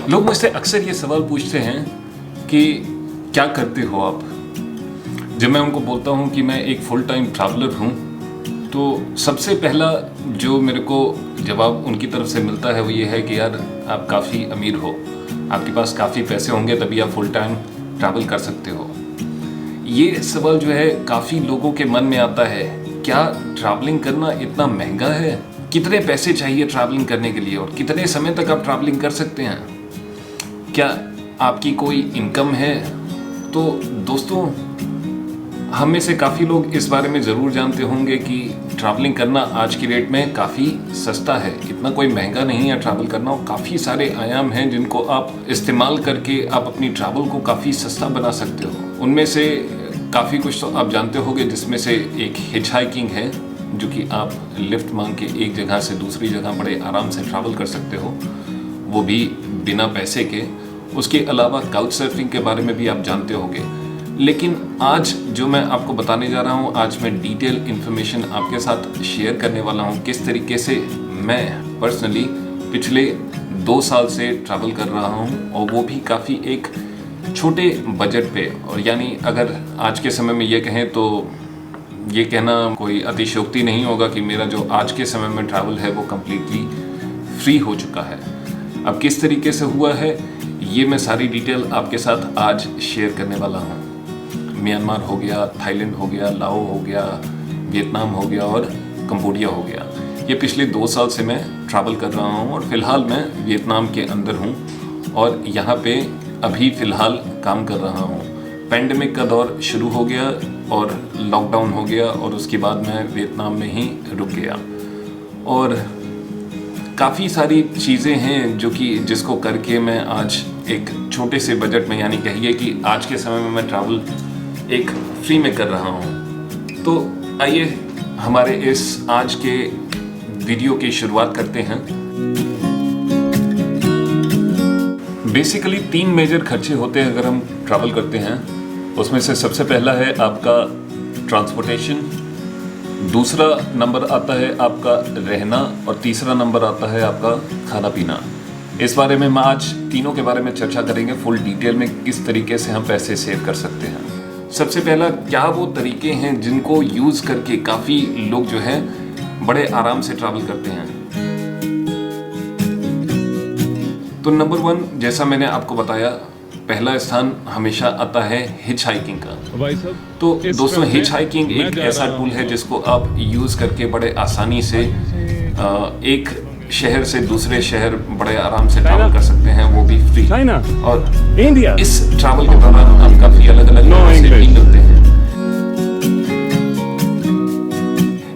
लोग मुझसे अक्सर ये सवाल पूछते हैं कि क्या करते हो आप। जब मैं उनको बोलता हूँ कि मैं एक फुल टाइम ट्रैवलर हूँ, तो सबसे पहला जो मेरे को जवाब उनकी तरफ से मिलता है वो ये है कि यार आप काफ़ी अमीर हो, आपके पास काफ़ी पैसे होंगे तभी आप फुल टाइम ट्रैवल कर सकते हो। ये सवाल जो है काफ़ी लोगों के मन में आता है, क्या ट्रैवलिंग करना इतना महंगा है? कितने पैसे चाहिए ट्रैवलिंग करने के लिए और कितने समय तक आप ट्रैवलिंग कर सकते हैं? क्या आपकी कोई इनकम है? तो दोस्तों, हम में से काफ़ी लोग इस बारे में ज़रूर जानते होंगे कि ट्रैवलिंग करना आज की डेट में काफ़ी सस्ता है, इतना कोई महंगा नहीं है ट्रैवल करना। और काफ़ी सारे आयाम हैं जिनको आप इस्तेमाल करके आप अपनी ट्रैवल को काफ़ी सस्ता बना सकते हो। उनमें से काफ़ी कुछ तो आप जानते होंगे, जिसमें से एक हिच हाइकिंग है, जो कि आप लिफ्ट मांग के एक जगह से दूसरी जगह बड़े आराम से ट्रैवल कर सकते हो, वो भी बिना पैसे के। उसके अलावा काउच सर्फिंग के बारे में भी आप जानते होंगे। लेकिन आज जो मैं आपको बताने जा रहा हूँ, आज मैं डिटेल इन्फॉर्मेशन आपके साथ शेयर करने वाला हूँ, किस तरीके से मैं पर्सनली पिछले 2 साल से ट्रैवल कर रहा हूँ, और वो भी काफ़ी एक छोटे बजट पे। और यानी अगर आज के समय में ये कहें तो ये कहना कोई अतिशयोक्ति नहीं होगा कि मेरा जो आज के समय में ट्रैवल है वो कम्प्लीटली फ्री हो चुका है। अब किस तरीके से हुआ है ये मैं सारी डिटेल आपके साथ आज शेयर करने वाला हूँ। म्यांमार हो गया, थाईलैंड हो गया, लाओ हो गया, वियतनाम हो गया और कंबोडिया हो गया। ये पिछले 2 साल से मैं ट्रैवल कर रहा हूँ और फिलहाल मैं वियतनाम के अंदर हूँ और यहाँ पे अभी फ़िलहाल काम कर रहा हूँ। पेंडेमिक का दौर शुरू हो गया और लॉकडाउन हो गया और उसके बाद मैं वियतनाम में ही रुक गया। और काफ़ी सारी चीज़ें हैं जो कि जिसको करके मैं आज एक छोटे से बजट में, यानी कहिए कि आज के समय में मैं ट्रैवल एक फ्री में कर रहा हूँ। तो आइए हमारे इस आज के वीडियो की शुरुआत करते हैं। बेसिकली 3 मेजर खर्चे होते हैं अगर हम ट्रैवल करते हैं। उसमें से सबसे पहला है आपका ट्रांसपोर्टेशन, दूसरा नंबर आता है आपका रहना और तीसरा नंबर आता है आपका खाना पीना। इस बारे में मैं आज तीनों के बारे में चर्चा करेंगे फुल डिटेल में, किस तरीके से हम पैसे सेव कर सकते हैं। सबसे पहला, क्या वो तरीके हैं जिनको यूज़ करके काफ़ी लोग जो है बड़े आराम से ट्रैवल करते हैं। तो नंबर 1, जैसा मैंने आपको बताया, पहला स्थान हमेशा आता है हिच हाइकिंग का। तो दोस्तों, हिच हाइकिंग एक ऐसा टूल है जिसको आप यूज़ करके बड़े आसानी से एक शहर से दूसरे शहर बड़े आराम से ट्रैवल कर सकते हैं, वो भी फ्री। और इंडिया, इस ट्रैवल के दौरान आप काफ़ी अलग अलग लोगों से भी मिलते हैं।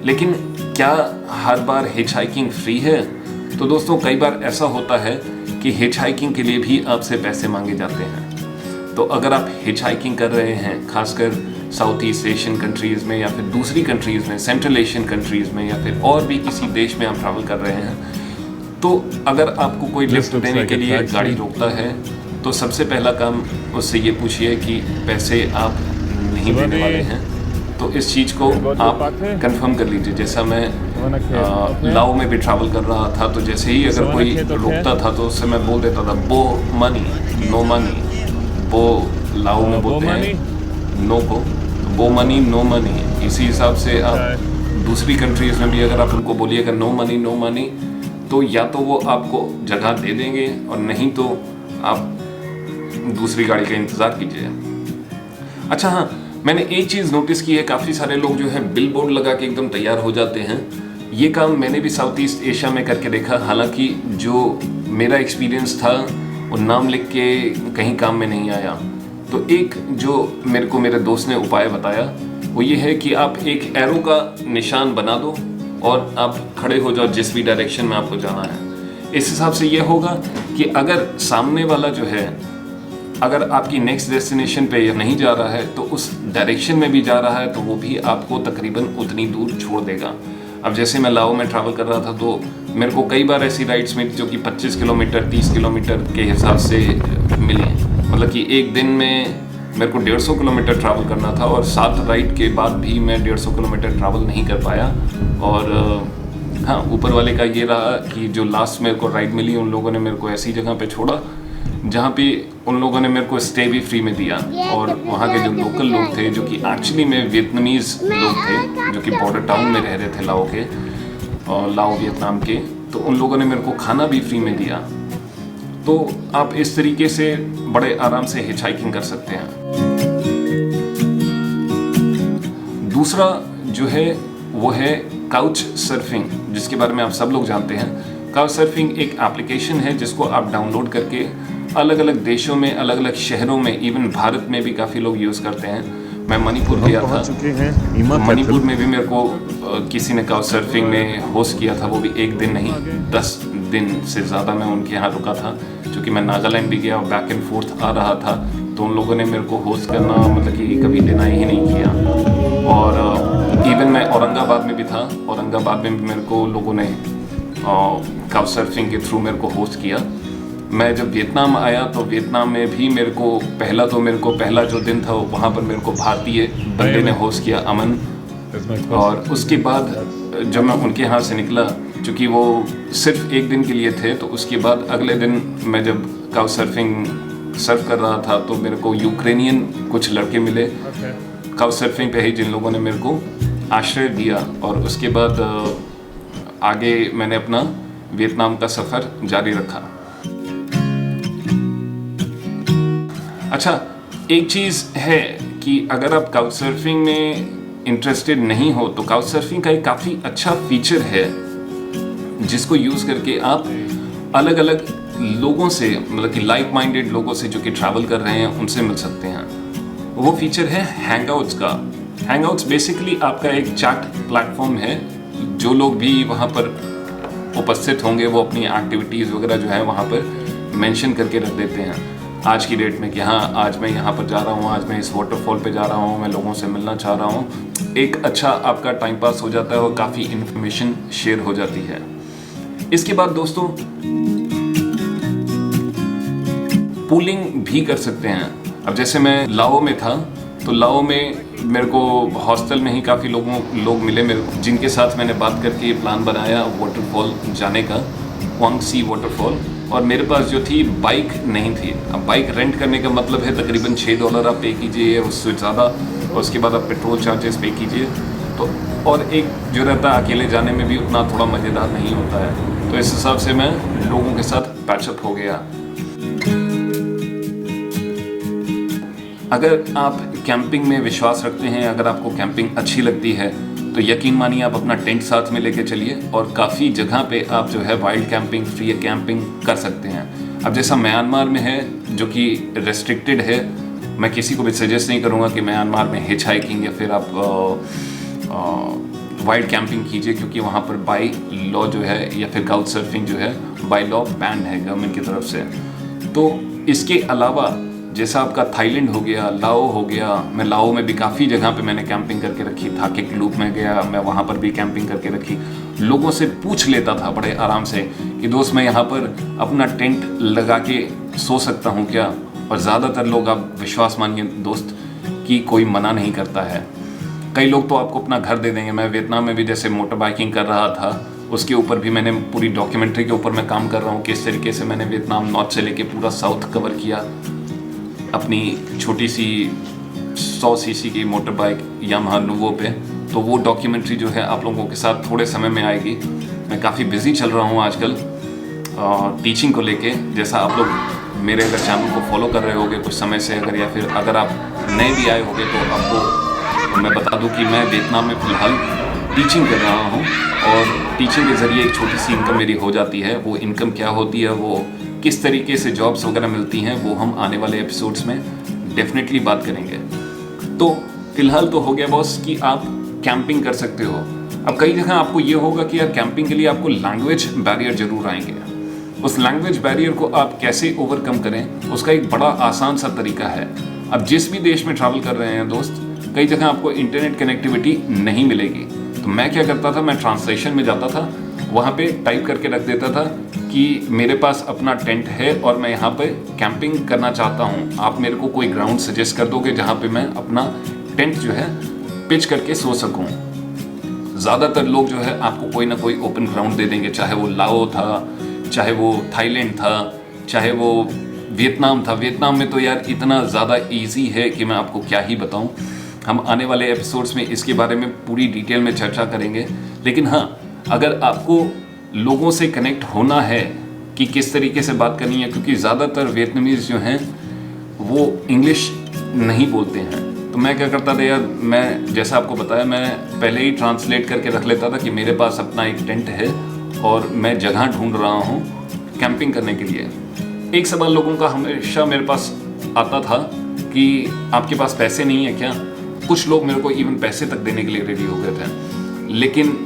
लेकिन क्या हर बार हिच हाइकिंग फ्री है? तो दोस्तों, कई बार ऐसा होता है कि हिच हाइकिंग के लिए भी आपसे पैसे मांगे जाते हैं। तो अगर आप हिच हाइकिंग कर रहे हैं, खासकर साउथ ईस्ट एशियन कंट्रीज़ में या फिर दूसरी कंट्रीज़ में, सेंट्रल एशियन कंट्रीज़ में, या फिर और भी किसी देश में आप ट्रैवल कर रहे हैं, तो अगर आपको कोई लिफ्ट देने के लिए गाड़ी रोकता है तो सबसे पहला काम उससे ये पूछिए कि पैसे आप नहीं देने वाले हैं। तो इस चीज़ को आप कंफर्म कर लीजिए। जैसा मैं लाओ में भी ट्रैवल कर रहा था, तो जैसे ही अगर कोई रुकता था तो उससे मैं बोल देता था बो मनी नो मनी। वो लाओ में बोलते हैं नो को, बो मनी नो मनी। इसी हिसाब से आप दूसरी कंट्रीज़ में भी अगर आप उनको बोलिएगा नो मनी, तो या तो वो आपको जगह दे देंगे और नहीं तो आप दूसरी गाड़ी का इंतज़ार कीजिए। अच्छा हाँ, मैंने एक चीज़ नोटिस की है, काफ़ी सारे लोग जो है बिल बोर्ड लगा के एकदम तैयार हो जाते हैं। ये काम मैंने भी साउथ ईस्ट एशिया में करके देखा। हालांकि जो मेरा एक्सपीरियंस था वो नाम लिख के कहीं काम में नहीं आया। तो एक जो मेरे को मेरे दोस्त ने उपाय बताया वो ये है कि आप एक एरो का निशान बना दो और आप खड़े हो जाओ जिस भी डायरेक्शन में आपको जाना है। इस हिसाब से ये होगा कि अगर सामने वाला जो है, अगर आपकी नेक्स्ट डेस्टिनेशन पे नहीं जा रहा है तो उस डायरेक्शन में भी जा रहा है, तो वो भी आपको तकरीबन उतनी दूर छोड़ देगा। अब जैसे मैं लाओ में ट्रैवल कर रहा था तो मेरे को कई बार ऐसी राइड्स मिली जो कि 25 किलोमीटर 30 किलोमीटर के हिसाब से मिली। मतलब कि एक दिन में मेरे को 150 किलोमीटर ट्रैवल करना था और 7 राइड के बाद भी मैं 150 किलोमीटर ट्रैवल नहीं कर पाया। और हाँ, ऊपर वाले का ये रहा कि जो लास्ट मेरे को राइड मिली उन लोगों ने मेरे को ऐसी जगह पे छोड़ा जहाँ पे उन लोगों ने मेरे को स्टे भी फ्री में दिया, और वहाँ के जो लोकल लोग थे जो कि एक्चुअली में वियतनामीज़ लोग थे जो कि बॉर्डर टाउन में रह रहे थे लाओ के, और लाओ वियतनाम के, तो उन लोगों ने मेरे को खाना भी फ्री में दिया। तो आप इस तरीके से बड़े आराम से हिच हाइकिंग कर सकते हैं। दूसरा जो है वो है काउच सर्फिंग, जिसके बारे में आप सब लोग जानते हैं। काउच सर्फिंग एक एप्लीकेशन है जिसको आप डाउनलोड करके अलग अलग देशों में, अलग अलग शहरों में, इवन भारत में भी काफ़ी लोग यूज़ करते हैं। मैं मणिपुर गया था, मणिपुर में भी मेरे को किसी ने काउच सर्फिंग में होस्ट किया था, वो भी एक दिन नहीं 10 दिन से ज़्यादा मैं उनके यहाँ रुका था, क्योंकि मैं नागालैंड भी गया, बैक एंड फोर्थ आ रहा था, तो उन लोगों ने मेरे को होस्ट करना मतलब कि कभी डिनाई ही नहीं किया। और इवन मैं औरंगाबाद में भी था, औरंगाबाद में भी मेरे को लोगों ने काउच सर्फिंग के थ्रू मेरे को होस्ट किया। मैं जब वियतनाम आया तो वियतनाम में भी मेरे को पहला जो दिन था वहाँ पर मेरे को भारतीय बंदे ने होस्ट किया, अमन। और उसके बाद जब मैं उनके यहाँ से निकला, चूँकि वो सिर्फ एक दिन के लिए थे, तो उसके बाद अगले दिन मैं जब काउच सर्फिंग सर्फ कर रहा था तो मेरे को यूक्रेनियन कुछ लड़के मिले काउच सर्फिंग पे ही, जिन लोगों ने मेरे को आश्रय दिया। और उसके बाद आगे मैंने अपना वियतनाम का सफ़र जारी रखा। अच्छा, एक चीज़ है कि अगर आप काउच सर्फिंग में इंटरेस्टेड नहीं हो तो काउच सर्फिंग का एक काफ़ी अच्छा फीचर है जिसको यूज़ करके आप अलग अलग लोगों से, मतलब कि लाइक माइंडेड लोगों से जो कि ट्रैवल कर रहे हैं उनसे मिल सकते हैं। वो फीचर है हैंगआउट्स का। हैंगआउट्स बेसिकली आपका एक चैट प्लेटफॉर्म है। जो लोग भी वहाँ पर उपस्थित होंगे वो अपनी एक्टिविटीज़ वगैरह जो है वहाँ पर मेंशन करके रख देते हैं आज की डेट में कि हाँ, आज मैं यहाँ पर जा रहा हूँ, आज मैं इस वाटरफॉल पे जा रहा हूँ, मैं लोगों से मिलना चाह रहा हूँ। एक अच्छा आपका टाइम पास हो जाता है और काफ़ी इन्फॉर्मेशन शेयर हो जाती है। इसके बाद दोस्तों पूलिंग भी कर सकते हैं। अब जैसे मैं लाओ में था तो लाओ में मेरे को हॉस्टल में ही काफ़ी लोग मिले मेरे को, जिनके साथ मैंने बात करके ये प्लान बनाया वाटरफॉल जाने का, क्वांग सी वाटरफॉल। और मेरे पास जो थी बाइक नहीं थी। अब बाइक रेंट करने का मतलब है तकरीबन $6 आप पे कीजिए, उससे ज़्यादा, और उसके बाद आप पेट्रोल चार्जेस पे कीजिए। तो और एक जो रहता है अकेले जाने में भी उतना थोड़ा मज़ेदार नहीं होता है। तो इस हिसाब से मैं लोगों के साथ पैचअप हो गया। अगर आप कैंपिंग में विश्वास रखते हैं, अगर आपको कैंपिंग अच्छी लगती है तो यकीन मानिए आप अपना टेंट साथ में लेके चलिए और काफ़ी जगह पे आप जो है वाइल्ड कैंपिंग, फ्री कैंपिंग कर सकते हैं। अब जैसा म्यांमार में है जो कि रेस्ट्रिक्टेड है, मैं किसी को भी सजेस्ट नहीं करूँगा कि म्यांमार में हिच हाइकिंग या फिर आप वाइल्ड कैंपिंग कीजिए, क्योंकि वहाँ पर बाई लॉ जो है या फिर काउच सर्फिंग जो है बाई लॉ बैन है गवर्नमेंट की तरफ से। तो इसके अलावा जैसा आपका थाईलैंड हो गया, लाओ हो गया, मैं लाओ में भी काफ़ी जगह पे मैंने कैंपिंग करके रखी। थाकेक लूप में गया मैं, वहाँ पर भी कैंपिंग करके रखी। लोगों से पूछ लेता था बड़े आराम से कि दोस्त मैं यहाँ पर अपना टेंट लगा के सो सकता हूँ क्या? और ज़्यादातर लोग, आप विश्वास मानिए दोस्त, कि कोई मना नहीं करता है। कई लोग तो आपको अपना घर दे देंगे। मैं वियतनाम में भी जैसे मोटर बाइकिंग कर रहा था, उसके ऊपर भी मैंने पूरी डॉक्यूमेंट्री के ऊपर मैं काम कर रहा हूँ, किस तरीके से मैंने वियतनाम नॉर्थ से लेके पूरा साउथ कवर किया अपनी छोटी सी 100 सीसी की मोटर बाइक यामाहा नुवो पे। तो वो डॉक्यूमेंट्री जो है आप लोगों के साथ थोड़े समय में आएगी। मैं काफ़ी बिजी चल रहा हूँ आजकल टीचिंग को लेके। जैसा आप लोग मेरे अगर चैनल को फॉलो कर रहे होगे कुछ समय से, अगर या फिर अगर आप नए भी आए होगे, तो आपको मैं बता दूं कि मैं वियतनाम में फ़िलहाल टीचिंग कर रहा हूँ, और टीचिंग के ज़रिए एक छोटी सी इनकम मेरी हो जाती है। वो इनकम क्या होती है, वो किस तरीके से जॉब्स वगैरह मिलती हैं, वो हम आने वाले एपिसोड्स में डेफिनेटली बात करेंगे। तो फिलहाल तो हो गया बॉस कि आप कैंपिंग कर सकते हो। अब कई जगह आपको ये होगा कि यार कैंपिंग के लिए आपको लैंग्वेज बैरियर जरूर आएंगे। उस लैंग्वेज बैरियर को आप कैसे ओवरकम करें, उसका एक बड़ा आसान सा तरीका है। अब जिस भी देश में ट्रैवल कर रहे हैं दोस्त, कई जगह आपको इंटरनेट कनेक्टिविटी नहीं मिलेगी। तो मैं क्या करता था, मैं ट्रांसलेशन में जाता था, वहाँ पे टाइप करके रख देता था कि मेरे पास अपना टेंट है और मैं यहाँ पे कैंपिंग करना चाहता हूँ, आप मेरे को कोई ग्राउंड सजेस्ट कर दोगे जहाँ पे मैं अपना टेंट जो है पिच करके सो सकूँ। ज़्यादातर लोग जो है आपको कोई ना कोई ओपन ग्राउंड दे देंगे, चाहे वो लाओ था, चाहे वो थाईलैंड था, चाहे वो वियतनाम था। वियतनाम में तो यार इतना ज़्यादा इजी है कि मैं आपको क्या ही बताऊं। हम आने वाले एपिसोड्स में इसके बारे में पूरी डिटेल में चर्चा करेंगे। लेकिन हाँ, अगर आपको लोगों से कनेक्ट होना है कि किस तरीके से बात करनी है, क्योंकि ज़्यादातर वियतनामीज जो हैं वो इंग्लिश नहीं बोलते हैं, तो मैं क्या करता था यार, मैं जैसा आपको बताया, मैं पहले ही ट्रांसलेट करके रख लेता था कि मेरे पास अपना एक टेंट है और मैं जगह ढूंढ रहा हूँ कैंपिंग करने के लिए। एक सवाल लोगों का हमेशा मेरे पास आता था कि आपके पास पैसे नहीं है क्या? कुछ लोग मेरे को इवन पैसे तक देने के लिए रेडी हो गए थे, लेकिन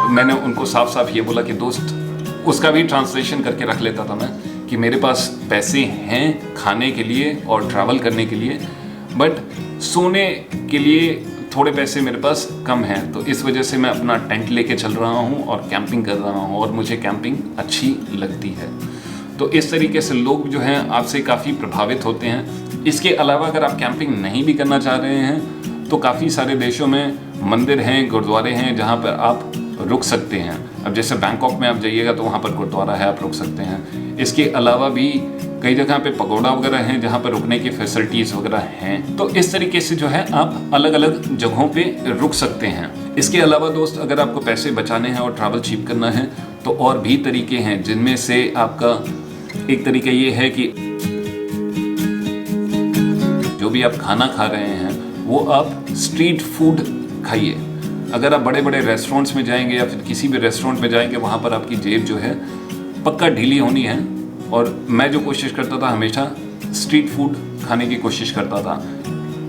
मैंने उनको साफ साफ ये बोला कि दोस्त, उसका भी ट्रांसलेशन करके रख लेता था मैं कि मेरे पास पैसे हैं खाने के लिए और ट्रैवल करने के लिए, बट सोने के लिए थोड़े पैसे मेरे पास कम हैं, तो इस वजह से मैं अपना टेंट लेके चल रहा हूँ और कैंपिंग कर रहा हूँ और मुझे कैंपिंग अच्छी लगती है। तो इस तरीके से लोग जो हैं आपसे काफ़ी प्रभावित होते हैं। इसके अलावा अगर आप कैंपिंग नहीं भी करना चाह रहे हैं तो काफ़ी सारे देशों में मंदिर हैं, गुरुद्वारे हैं जहाँ पर आप रुक सकते हैं। अब जैसे बैंकॉक में आप जाइएगा तो वहाँ पर गुरुद्वारा है, आप रुक सकते हैं। इसके अलावा भी कई जगह पे पगोड़ा वगैरह हैं जहाँ पर रुकने की फैसिलिटीज़ वगैरह हैं। तो इस तरीके से जो है आप अलग अलग जगहों पे रुक सकते हैं। इसके अलावा दोस्त, अगर आपको पैसे बचाने हैं और ट्रैवल चीप करना है तो और भी तरीके हैं, जिनमें से आपका एक तरीका ये है कि जो भी आप खाना खा रहे हैं वो आप स्ट्रीट फूड खाइए। अगर आप बड़े बड़े रेस्टोरेंट्स में जाएंगे या फिर किसी भी रेस्टोरेंट में जाएंगे, वहाँ पर आपकी जेब जो है पक्का ढीली होनी है। और मैं जो कोशिश करता था हमेशा स्ट्रीट फूड खाने की कोशिश करता था।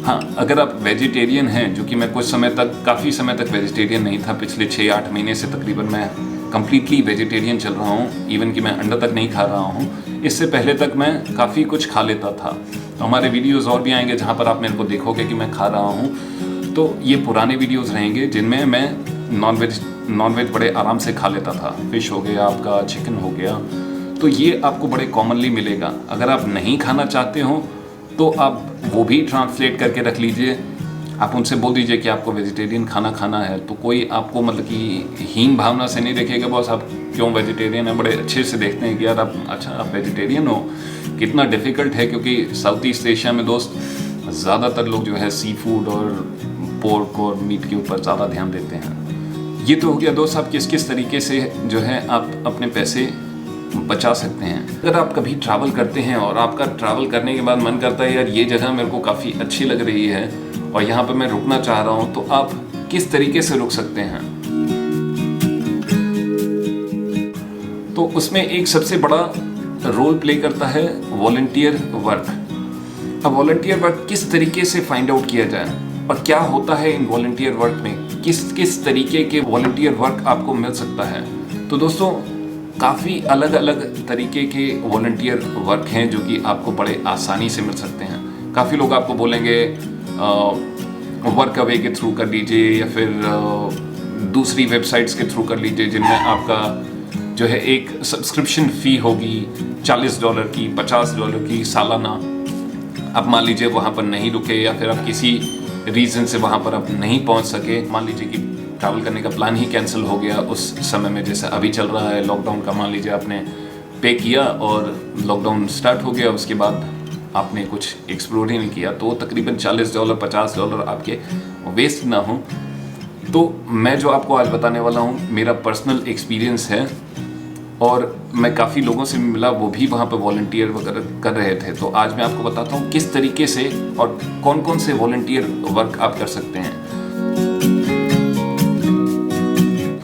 हाँ, अगर आप वेजिटेरियन हैं, जो कि मैं कुछ समय तक, काफ़ी समय तक वेजिटेरियन नहीं था, पिछले 6-8 महीने से तकरीबन मैं कम्प्लीटली वेजिटेरियन चल रहा हूँ, इवन कि मैं अंडा तक नहीं खा रहा हूँ। इससे पहले तक मैं काफ़ी कुछ खा लेता था। तो हमारे वीडियोज़ और भी आएंगे जहाँ पर आप मेरे को देखोगे कि मैं खा रहा हूँ। तो ये पुराने वीडियोज़ रहेंगे जिनमें मैं नॉनवेज बड़े आराम से खा लेता था। फिश हो गया आपका, चिकन हो गया, तो ये आपको बड़े कॉमनली मिलेगा। अगर आप नहीं खाना चाहते हो तो आप वो भी ट्रांसलेट करके रख लीजिए। आप उनसे बोल दीजिए कि आपको वेजिटेरियन खाना खाना है, तो कोई आपको मतलब कि हीन भावना से नहीं देखेगा, बॉस आप क्यों वेजिटेरियन है, बड़े अच्छे से देखते हैं कि यार आप, अच्छा आप वेजिटेरियन हो। कितना डिफ़िकल्ट है, क्योंकि साउथ ईस्ट एशिया में दोस्त ज़्यादातर लोग जो है सी फूड और पोर्क और मीट के ऊपर ज़्यादा ध्यान देते हैं। ये तो हो गया दोस्त, आप किस किस तरीके से जो है आप अपने पैसे बचा सकते हैं। अगर आप कभी ट्रैवल करते हैं और आपका ट्रैवल करने के बाद मन करता है यार ये जगह मेरे को काफ़ी अच्छी लग रही है और यहाँ पर मैं रुकना चाह रहा हूँ, तो आप किस तरीके से रुक सकते हैं? तो उसमें एक सबसे बड़ा रोल प्ले करता है वॉलंटियर वर्क। अब वॉलंटियर वर्क किस तरीके से फाइंड आउट किया जाए और क्या होता है इन वॉलंटियर वर्क में, किस किस तरीके के वॉलंटियर वर्क आपको मिल सकता है? तो दोस्तों, काफ़ी अलग अलग तरीके के वॉलंटियर वर्क हैं जो कि आपको बड़े आसानी से मिल सकते हैं। काफ़ी लोग आपको बोलेंगे वर्क अवे के थ्रू कर लीजिए या फिर दूसरी वेबसाइट्स के थ्रू कर लीजिए, जिनमें आपका जो है एक सब्सक्रिप्शन फ़ी होगी $40 की, $50 की सालाना। आप मान लीजिए वहाँ पर नहीं रुके या फिर आप किसी रीज़न से वहाँ पर आप नहीं पहुँच सके, मान लीजिए कि ट्रैवल करने का प्लान ही कैंसिल हो गया उस समय में, जैसे अभी चल रहा है लॉकडाउन का, मान लीजिए आपने पे किया और लॉकडाउन स्टार्ट हो गया, उसके बाद आपने कुछ एक्सप्लोर ही नहीं किया, तो तकरीबन $40 $50 आपके वेस्ट ना हो। तो मैं जो आपको आज बताने वाला हूँ मेरा पर्सनल एक्सपीरियंस है और मैं काफ़ी लोगों से मिला, वो भी वहाँ पर वॉलंटियर वगैरह कर रहे थे। तो आज मैं आपको बताता हूँ किस तरीके से और कौन कौन से वॉलंटियर वर्क आप कर सकते हैं।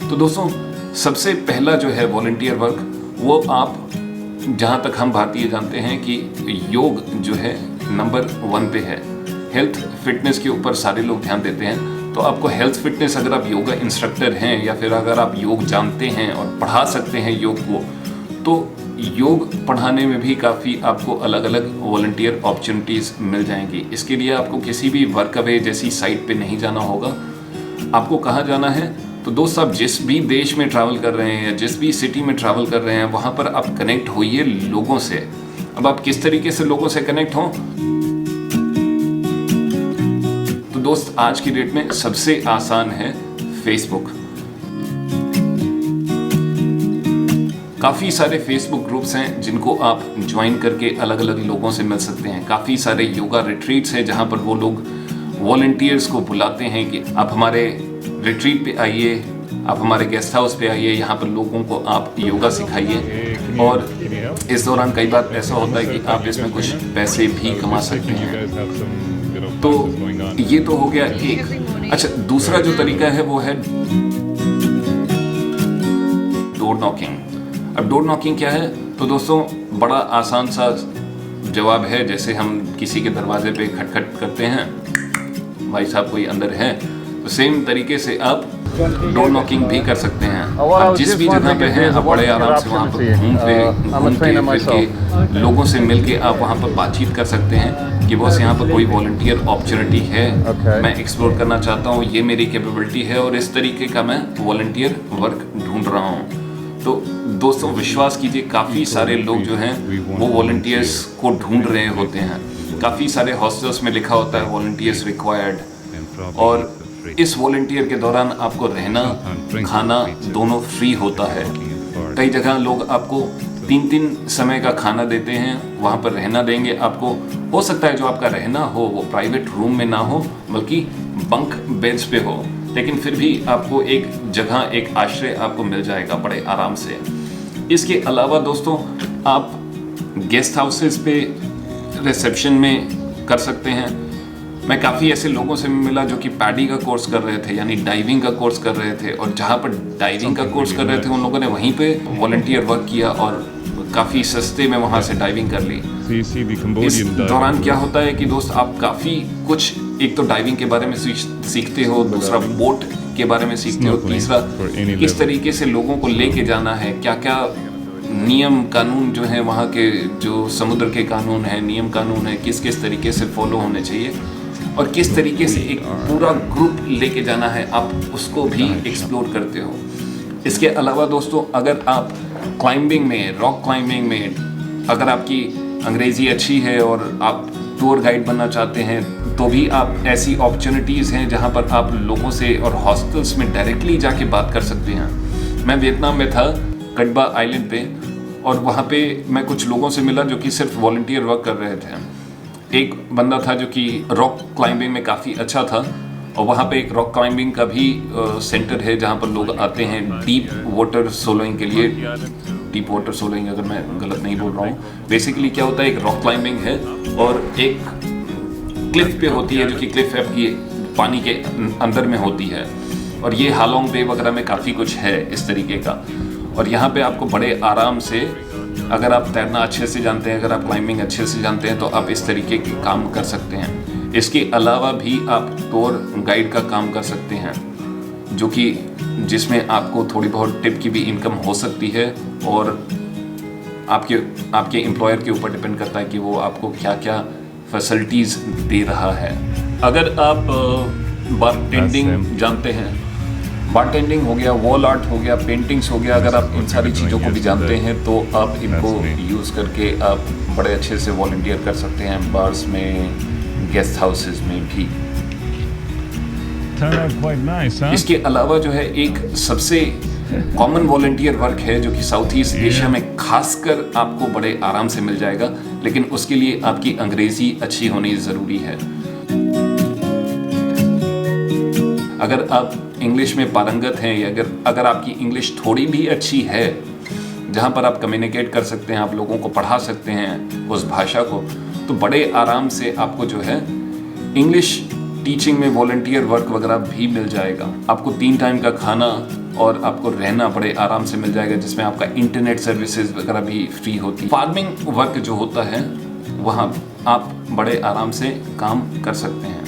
तो दोस्तों, सबसे पहला जो है वॉलंटियर वर्क, वो आप, जहाँ तक हम भारतीय जानते हैं कि योग जो है नंबर 1 पे है। हेल्थ फिटनेस के ऊपर सारे लोग ध्यान देते हैं, तो आपको हेल्थ फिटनेस, अगर आप योगा इंस्ट्रक्टर हैं या फिर अगर आप योग जानते हैं और पढ़ा सकते हैं योग को, तो योग पढ़ाने में भी काफ़ी आपको अलग अलग वॉलंटियर अपॉर्चुनिटीज़ मिल जाएंगी। इसके लिए आपको किसी भी वर्क अवे जैसी साइट पे नहीं जाना होगा। आपको कहाँ जाना है? तो दोस्त, आप जिस भी देश में ट्रैवल कर रहे हैं या जिस भी सिटी में ट्रैवल कर रहे हैं, वहाँ पर आप कनेक्ट होइए लोगों से। अब आप किस तरीके से लोगों से कनेक्ट हों? तो दोस्त, आज की डेट में सबसे आसान है फेसबुक। काफ़ी सारे फेसबुक ग्रुप्स हैं जिनको आप ज्वाइन करके अलग अलग लोगों से मिल सकते हैं। काफ़ी सारे योगा रिट्रीट्स हैं जहाँ पर वो लोग वॉलंटियर्स को बुलाते हैं कि आप हमारे रिट्रीट पे आइए, आप हमारे गेस्ट हाउस पे आइए, यहाँ पर लोगों को आप योगा सिखाइए। और इस दौरान कई बार ऐसा होता है कि आप इसमें कुछ पैसे भी कमा सकते हैं। तो ये तो हो गया एक। अच्छा, दूसरा जो तरीका है वो है डोर नॉकिंग। अब डोर नॉकिंग क्या है? तो दोस्तों बड़ा आसान सा जवाब है। जैसे हम किसी के दरवाजे पे खटखट करते हैं, भाई साहब कोई अंदर है, तो सेम तरीके से आप डोर नॉकिंग भी कर सकते हैं। आप जिस भी जगह पे हैं आप बड़े आराम से वहाँ पर घूम के लोगों से मिल के आप वहाँ पर बातचीत कर सकते हैं कि बस यहाँ पर कोई वॉलंटियर अपॉर्चुनिटी है, मैं एक्सप्लोर करना चाहता हूँ, ये मेरी कैपेबिलिटी है और इस तरीके का मैं वॉलंटियर वर्क ढूंढ रहा हूँ। तो दोस्तों विश्वास कीजिए, काफ़ी सारे लोग जो हैं वो वॉलंटियर्स को ढूंढ रहे होते हैं। काफ़ी सारे हॉस्टल्स में लिखा होता है वॉलंटियर्स रिक्वायर्ड, और इस वॉलंटियर के दौरान आपको रहना खाना दोनों फ्री होता है। कई जगह लोग आपको 3-3 समय का खाना देते हैं, वहाँ पर रहना देंगे आपको। हो सकता है जो आपका रहना हो वो प्राइवेट रूम में ना हो बल्कि बंक बेड्स पे हो, लेकिन फिर भी आपको एक जगह, एक आश्रय आपको मिल जाएगा बड़े आराम से। इसके अलावा दोस्तों आप गेस्ट हाउसेस पे रिसेप्शन में कर सकते हैं। मैं काफ़ी ऐसे लोगों से मिला जो कि पैडी का कोर्स कर रहे थे, यानी डाइविंग का कोर्स कर रहे थे, और जहाँ पर डाइविंग का कोर्स कर रहे थे उन लोगों ने वहीं पे वॉलंटियर वर्क किया और काफ़ी सस्ते में वहाँ से डाइविंग कर ली। इस दौरान क्या होता है कि दोस्त आप काफ़ी कुछ, एक तो डाइविंग के बारे में सीखते हो, दूसरा बोट के बारे में सीखते हो, तीसरा किस तरीके से लोगों को लेके जाना है, क्या क्या नियम कानून जो है वहाँ के, जो समुद्र के कानून है, नियम कानून है, किस किस तरीके से फॉलो होने चाहिए और किस तरीके से एक पूरा ग्रुप लेके जाना है, आप उसको भी एक्सप्लोर करते हो। इसके अलावा दोस्तों अगर आप क्लाइंबिंग में, रॉक क्लाइंबिंग में अगर आपकी अंग्रेज़ी अच्छी है और आप टूर गाइड बनना चाहते हैं तो भी आप ऐसी अपॉर्चुनिटीज़ हैं जहाँ पर आप लोगों से और हॉस्टल्स में डायरेक्टली जाके बात कर सकते हैं। मैं वियतनाम में था, कटबा आइलैंड पे, और वहाँ पे मैं कुछ लोगों से मिला जो कि सिर्फ वॉलंटियर वर्क कर रहे थे। एक बंदा था जो कि रॉक क्लाइंबिंग में काफ़ी अच्छा था, और वहाँ पे एक रॉक क्लाइंबिंग का भी सेंटर है जहाँ पर लोग आते हैं डीप वाटर सोलोइंग के लिए। डीप वाटर सोलोइंग, अगर मैं गलत नहीं बोल रहा हूँ, बेसिकली क्या होता है, एक रॉक क्लाइंबिंग है और एक क्लिफ पे होती है जो कि क्लिफ आपकी पानी के अंदर में होती है, और ये हालोंग बे वगैरह में काफ़ी कुछ है इस तरीके का। और यहाँ पे आपको बड़े आराम से, अगर आप तैरना अच्छे से जानते हैं, अगर आप क्लाइंबिंग अच्छे से जानते हैं तो आप इस तरीके के काम कर सकते हैं। इसके अलावा भी आप टूर गाइड का काम कर सकते हैं, जो कि जिसमें आपको थोड़ी बहुत टिप की भी इनकम हो सकती है, और आपके एम्प्लॉयर के ऊपर डिपेंड करता है कि वो आपको क्या क्या फैसिलिटीज़ दे रहा है। अगर आप बारटेंडिंग जानते हैं, बारटेंडिंग हो गया, वॉल आर्ट हो गया, पेंटिंग्स हो गया, अगर आप इन सारी चीज़ों को भी जानते हैं तो आप इनको यूज़ करके आप बड़े अच्छे से वॉलंटियर कर सकते हैं बार्स में, गेस्ट हाउसेस में भी। इसके अलावा जो है एक सबसे कॉमन वॉलंटियर वर्क है जो कि साउथ ईस्ट एशिया में खासकर आपको बड़े आराम से मिल जाएगा, लेकिन उसके लिए आपकी अंग्रेज़ी अच्छी होनी ज़रूरी है। अगर आप इंग्लिश में पारंगत हैं, या अगर आपकी इंग्लिश थोड़ी भी अच्छी है, जहाँ पर आप कम्युनिकेट कर सकते हैं, आप लोगों को पढ़ा सकते हैं उस भाषा को, तो बड़े आराम से आपको जो है इंग्लिश टीचिंग में वॉलंटियर वर्क वगैरह भी मिल जाएगा। आपको 3 टाइम का खाना और आपको रहना बड़े आराम से मिल जाएगा, जिसमें आपका इंटरनेट सर्विसेज वगैरह भी फ्री होती है। फार्मिंग वर्क जो होता है वहाँ आप बड़े आराम से काम कर सकते हैं।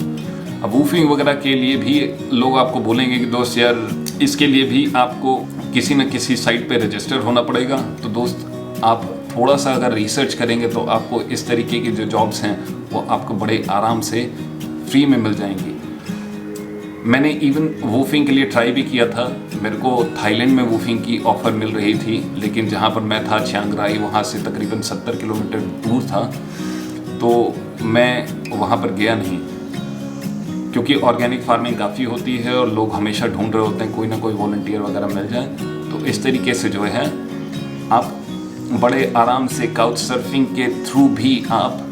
अब वूफिंग वगैरह के लिए भी लोग आपको बोलेंगे कि दोस्त यार इसके लिए भी आपको किसी न किसी साइट पे रजिस्टर होना पड़ेगा। तो दोस्त आप थोड़ा सा अगर रिसर्च करेंगे तो आपको इस तरीके की जो जॉब्स हैं वो आपको बड़े आराम से फ्री में मिल जाएंगी। मैंने इवन वूफिंग के लिए ट्राई भी किया था। मेरे को थाईलैंड में वूफिंग की ऑफ़र मिल रही थी, लेकिन जहाँ पर मैं था चियांग राई, वहाँ से तकरीबन 70 किलोमीटर दूर था, तो मैं वहाँ पर गया नहीं, क्योंकि ऑर्गेनिक फार्मिंग काफ़ी होती है और लोग हमेशा ढूंढ रहे होते हैं कोई ना कोई वॉलंटियर वगैरह मिल जाए। तो इस तरीके से जो है आप बड़े आराम से काउच सर्फिंग के थ्रू भी आप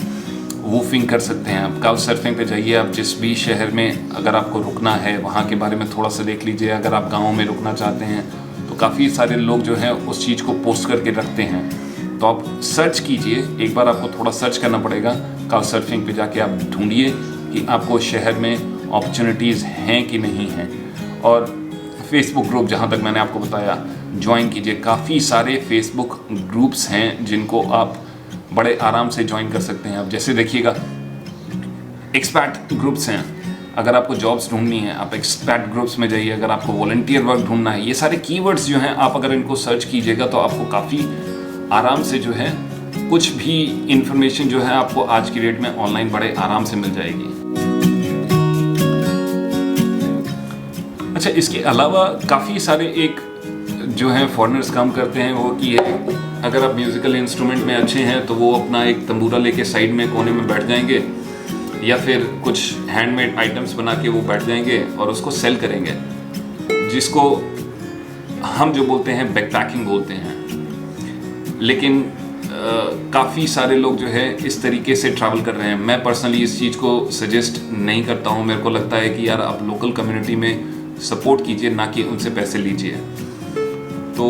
वूफिंग कर सकते हैं। आप काउच सर्फिंग पे जाइए, आप जिस भी शहर में अगर आपको रुकना है वहाँ के बारे में थोड़ा सा देख लीजिए। अगर आप गाँव में रुकना चाहते हैं तो काफ़ी सारे लोग जो हैं उस चीज़ को पोस्ट करके रखते हैं, तो आप सर्च कीजिए। एक बार आपको थोड़ा सर्च करना पड़ेगा, काउच सर्फिंग पे जाके आप ढूंढिए कि आपको शहर में अपॉर्चुनिटीज़ हैं कि नहीं हैं। और फेसबुक ग्रुप, जहाँ तक मैंने आपको बताया, ज्वाइन कीजिए। काफ़ी सारे फेसबुक ग्रुप्स हैं जिनको आप बड़े आराम से ज्वाइन कर सकते हैं। आप जैसे देखिएगा, एक्सपैट ग्रुप्स हैं, अगर आपको जॉब्स ढूंढनी है आप एक्सपैट ग्रुप्स में जाइए। अगर आपको वॉलंटियर वर्क ढूंढना है, ये सारे कीवर्ड्स जो हैं आप अगर इनको सर्च कीजिएगा तो आपको काफ़ी आराम से जो है कुछ भी इंफॉर्मेशन जो है आपको आज की डेट में ऑनलाइन बड़े आराम से मिल जाएगी। अच्छा, इसके अलावा काफ़ी सारे एक जो है फॉरेनर्स काम करते हैं, वो कि है अगर आप म्यूज़िकल इंस्ट्रूमेंट में अच्छे हैं तो वो अपना एक तंबूरा लेके साइड में कोने में बैठ जाएंगे, या फिर कुछ हैंडमेड आइटम्स बना के वो बैठ जाएंगे और उसको सेल करेंगे, जिसको हम जो बोलते हैं बैकपैकिंग बोलते हैं। लेकिन काफ़ी सारे लोग जो है इस तरीके से ट्रैवल कर रहे हैं। मैं पर्सनली इस चीज़ को सजेस्ट नहीं करता हूँ। मेरे को लगता है कि यार आप लोकल कम्युनिटी में सपोर्ट कीजिए, ना कि उनसे पैसे लीजिए। तो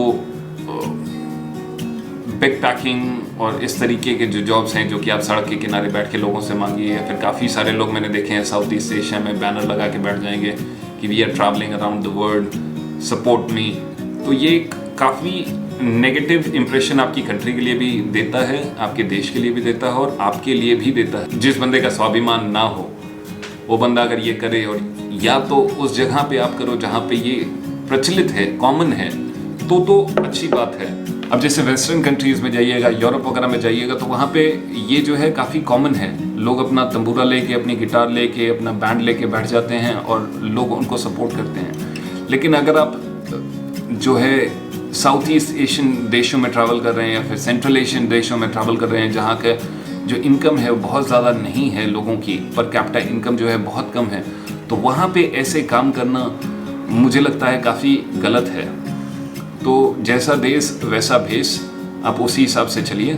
बैकपैकिंग और इस तरीके के जो जॉब्स हैं जो कि आप सड़क के किनारे बैठ के लोगों से मांगिए, या फिर काफ़ी सारे लोग मैंने देखे हैं साउथ ईस्ट एशिया में बैनर लगा के बैठ जाएंगे कि we are travelling around the world, support me. तो ये काफ़ी नेगेटिव इंप्रेशन आपकी कंट्री के लिए भी देता है, आपके देश के लिए भी देता है और आपके लिए भी देता है। जिस बंदे का स्वाभिमान ना हो वो बंदा अगर ये करे, और या तो उस जगह पे आप करो जहाँ पे ये प्रचलित है, कॉमन है, तो अच्छी बात है। अब जैसे वेस्टर्न कंट्रीज़ में जाइएगा, यूरोप वगैरह में जाइएगा, तो वहाँ पे ये जो है काफ़ी कॉमन है। लोग अपना तंबूरा लेके, अपनी गिटार लेके, अपना बैंड लेके बैठ जाते हैं और लोग उनको सपोर्ट करते हैं। लेकिन अगर आप जो है साउथ ईस्ट एशियन देशों में ट्रैवल कर रहे हैं, या फिर सेंट्रल एशियन देशों में ट्रैवल कर रहे हैं, जहाँ का जो इनकम है वो बहुत ज़्यादा नहीं है, लोगों की पर कैपिटा इनकम जो है बहुत कम है, तो वहाँ पे ऐसे काम करना मुझे लगता है काफ़ी गलत है। तो जैसा देश वैसा भेष, आप उसी हिसाब से चलिए।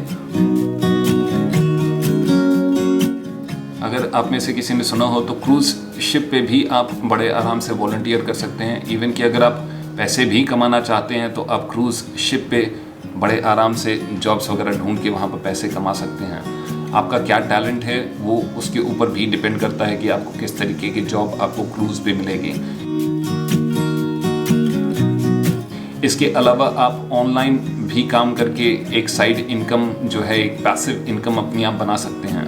अगर आप में से किसी ने सुना हो तो क्रूज़ शिप पे भी आप बड़े आराम से वॉलंटियर कर सकते हैं। इवन कि अगर आप पैसे भी कमाना चाहते हैं तो आप क्रूज़ शिप पे बड़े आराम से जॉब्स वगैरह ढूंढ के वहाँ पर पैसे कमा सकते हैं। आपका क्या टैलेंट है वो उसके ऊपर भी डिपेंड करता है कि आपको किस तरीके की जॉब आपको क्रूज़ पे मिलेगी। इसके अलावा आप ऑनलाइन भी काम करके एक साइड इनकम जो है, एक पैसिव इनकम अपनी आप बना सकते हैं।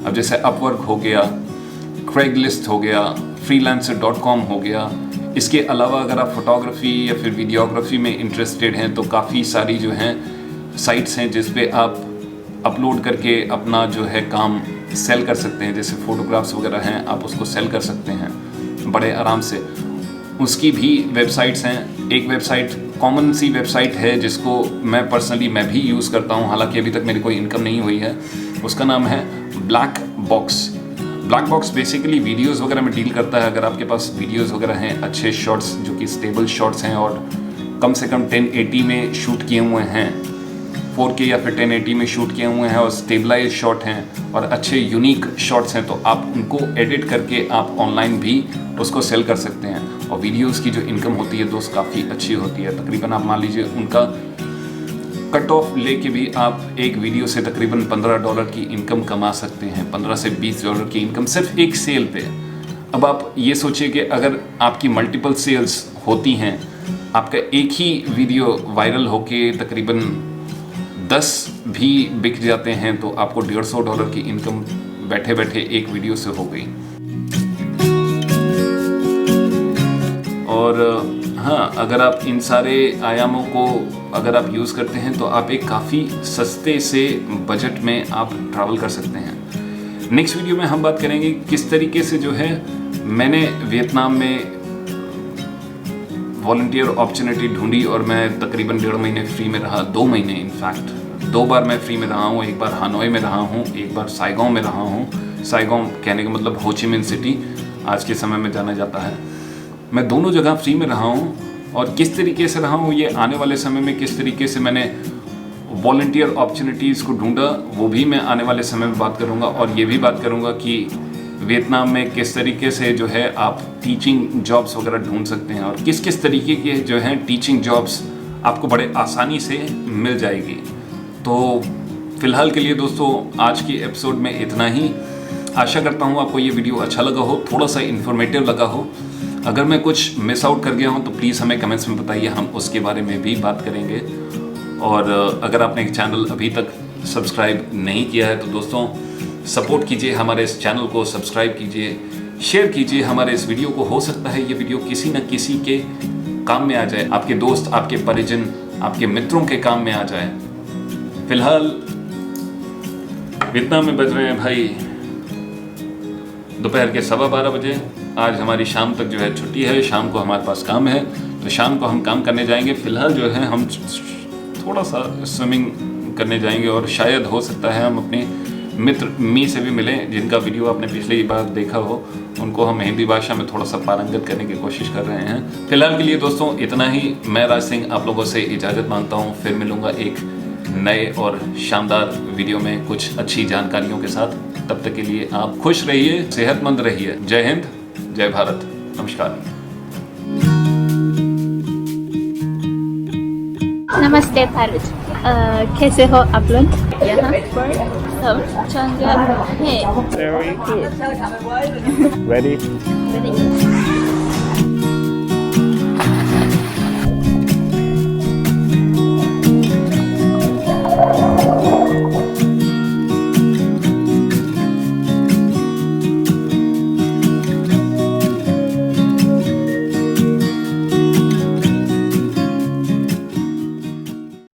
अब जैसे अपवर्क हो गया, क्रेगलिस्ट हो गया, freelancer.com हो गया। इसके अलावा अगर आप फोटोग्राफी या फिर वीडियोग्राफी में इंटरेस्टेड हैं तो काफ़ी सारी जो हैं साइट्स हैं जिस पे आप अपलोड करके अपना जो है काम सेल कर सकते हैं। जैसे फ़ोटोग्राफ्स वगैरह हैं, आप उसको सेल कर सकते हैं बड़े आराम से। उसकी भी वेबसाइट्स हैं। एक वेबसाइट कॉमन सी वेबसाइट है जिसको मैं पर्सनली भी यूज़ करता हूँ, हालांकि अभी तक मेरी कोई इनकम नहीं हुई है। उसका नाम है black box. Black box basically videos वगैरह में डील करता है। अगर आपके पास वीडियोस वगैरह हैं, अच्छे शॉट्स जो कि स्टेबल शॉट्स हैं और कम से कम 1080 में शूट किए हुए हैं, 4K या फिर 1080 में शूट किए हुए हैं और स्टेबलाइज शॉट हैं और अच्छे यूनिक शॉट्स हैं, तो आप उनको एडिट करके आप ऑनलाइन भी उसको सेल कर सकते हैं। और वीडियोस की जो इनकम होती है दोस्त काफ़ी अच्छी होती है। तकरीबन आप मान लीजिए उनका कट ऑफ लेके भी आप एक वीडियो से तकरीबन $15 की इनकम कमा सकते हैं, $15 से $20 की इनकम सिर्फ एक सेल पे। अब आप ये सोचिए कि अगर आपकी मल्टीपल सेल्स होती हैं, आपका एक ही वीडियो वायरल होके तकरीबन 10 भी बिक जाते हैं, तो आपको $150 की इनकम बैठे बैठे एक वीडियो से हो गई। और हाँ, अगर आप इन सारे आयामों को अगर आप यूज़ करते हैं तो आप एक काफ़ी सस्ते से बजट में आप ट्रैवल कर सकते हैं। नेक्स्ट वीडियो में हम बात करेंगे किस तरीके से जो है मैंने वियतनाम में वॉलंटियर अपॉर्चुनिटी ढूंढी और मैं तकरीबन 1.5 महीने फ्री में रहा, 2 महीने इनफैक्ट 2 बार मैं फ्री में रहा हूँ। एक बार हानोई में रहा हूँ, एक बार साइगोंग में रहा हूँ। साइगोंग कहने का मतलब हो ची मिन सिटी आज के समय में जाना जाता है। मैं दोनों जगह फ्री में रहा हूँ और किस तरीके से रहा हूँ ये आने वाले समय में किस तरीके से मैंने वॉलंटियर अपॉर्चुनिटीज़ को ढूंढा, वो भी मैं आने वाले समय में बात करूंगा। और ये भी बात करूंगा कि वियतनाम में किस तरीके से जो है आप टीचिंग जॉब्स वगैरह ढूंढ सकते हैं, और किस किस तरीके के जो हैं टीचिंग जॉब्स आपको बड़े आसानी से मिल जाएगी। तो फिलहाल के लिए दोस्तों आज की एपिसोड में इतना ही। आशा करता हूँ आपको ये वीडियो अच्छा लगा हो, थोड़ा सा इन्फॉर्मेटिव लगा हो। अगर मैं कुछ मिस आउट कर गया हूँ तो प्लीज़ हमें कमेंट्स में बताइए, हम उसके बारे में भी बात करेंगे। और अगर आपने चैनल अभी तक सब्सक्राइब नहीं किया है तो दोस्तों सपोर्ट कीजिए, हमारे इस चैनल को सब्सक्राइब कीजिए, शेयर कीजिए हमारे इस वीडियो को। हो सकता है ये वीडियो किसी न किसी के काम में आ जाए, आपके दोस्त, आपके परिजन, आपके मित्रों के काम में आ जाए। फिलहाल वियतनाम में बज रहे हैं भाई दोपहर के 12:15 बजे। आज हमारी शाम तक जो है छुट्टी है, शाम को हमारे पास काम है, तो शाम को हम काम करने जाएंगे। फिलहाल जो है हम थोड़ा सा स्विमिंग करने जाएंगे, और शायद हो सकता है हम अपने मित्र मी से भी मिलें, जिनका वीडियो आपने पिछली बार देखा हो। उनको हम हिंदी भाषा में थोड़ा सा पारंगत करने की कोशिश कर रहे हैं। फिलहाल के लिए दोस्तों इतना ही। मैं राज सिंह आप लोगों से इजाज़त मांगता हूँ, फिर मिलूंगा एक नए और शानदार वीडियो में कुछ अच्छी जानकारियों के साथ। तब तक के लिए आप खुश रहिए, सेहतमंद रहिए। जय हिंद, जय भारत, नमस्कार। नमस्ते थारुज, कैसे हो आप लोग? यहाँ पर सब चंगा है। Very good. Ready? Ready?